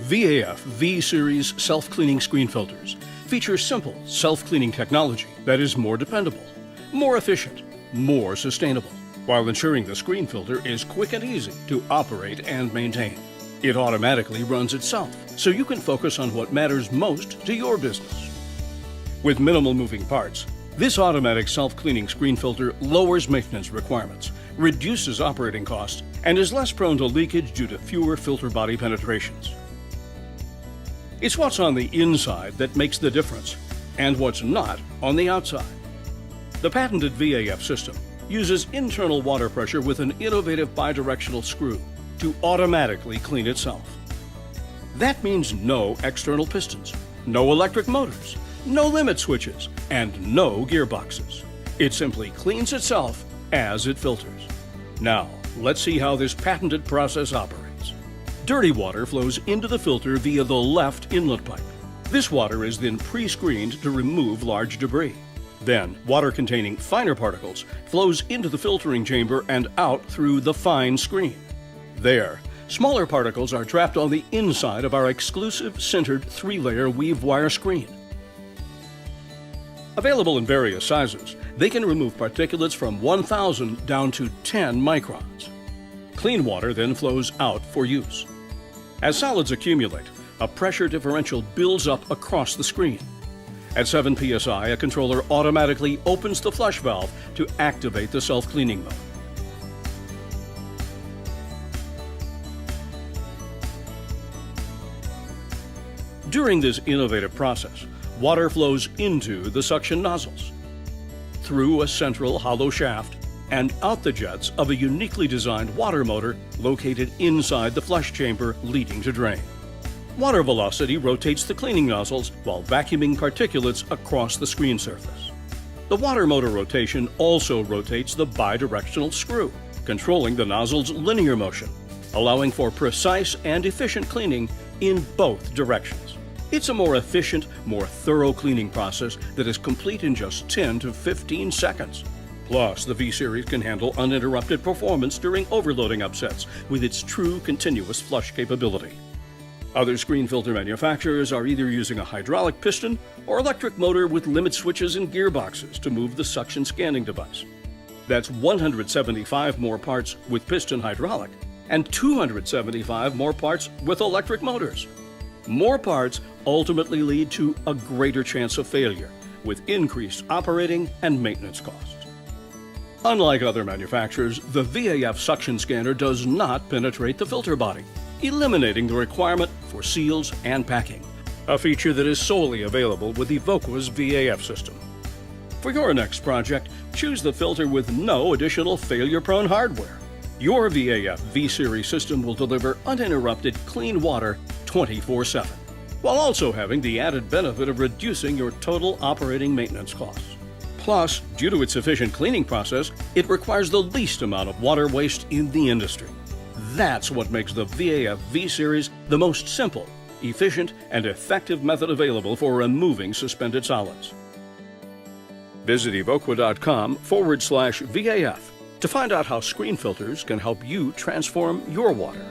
VAF V-Series self-cleaning screen filters feature simple self-cleaning technology that is more dependable, more efficient, more sustainable, while ensuring the screen filter is quick and easy to operate and maintain. It automatically runs itself, so you can focus on what matters most to your business. With minimal moving parts, this automatic self-cleaning screen filter lowers maintenance requirements, reduces operating costs, and is less prone to leakage due to fewer filter body penetrations. It's what's on the inside that makes the difference, and what's not on the outside. The patented VAF system uses internal water pressure with an innovative bi-directional screw to automatically clean itself. That means no external pistons, no electric motors, no limit switches, and no gearboxes. It simply cleans itself as it filters. Now, let's see how this patented process operates. Dirty water flows into the filter via the left inlet pipe. This water is then pre-screened to remove large debris. Then, water containing finer particles flows into the filtering chamber and out through the fine screen. There, smaller particles are trapped on the inside of our exclusive sintered 3-layer weave wire screen. Available in various sizes, they can remove particulates from 1,000 down to 10 microns. Clean water then flows out for use. As solids accumulate, a pressure differential builds up across the screen. At 7 psi, a controller automatically opens the flush valve to activate the self-cleaning mode. During this innovative process, water flows into the suction nozzles, through a central hollow shaft, and out the jets of a uniquely designed water motor located inside the flush chamber leading to drain. Water velocity rotates the cleaning nozzles while vacuuming particulates across the screen surface. The water motor rotation also rotates the bi-directional screw, controlling the nozzle's linear motion, allowing for precise and efficient cleaning in both directions. It's a more efficient, more thorough cleaning process that is complete in just 10 to 15 seconds. Plus, the V-Series can handle uninterrupted performance during overloading upsets with its true continuous flush capability. Other screen filter manufacturers are either using a hydraulic piston or electric motor with limit switches and gearboxes to move the suction scanning device. That's 175 more parts with piston hydraulic and 275 more parts with electric motors. More parts ultimately lead to a greater chance of failure, with increased operating and maintenance costs. Unlike other manufacturers, the VAF suction scanner does not penetrate the filter body, eliminating the requirement for seals and packing, a feature that is solely available with Evoqua's VAF system. For your next project, choose the filter with no additional failure-prone hardware. Your VAF V-Series system will deliver uninterrupted clean water 24/7, while also having the added benefit of reducing your total operating maintenance costs. Plus, due to its efficient cleaning process, it requires the least amount of water waste in the industry. That's what makes the VAF V-Series the most simple, efficient, and effective method available for removing suspended solids. Visit Evoqua.com/VAF to find out how screen filters can help you transform your water.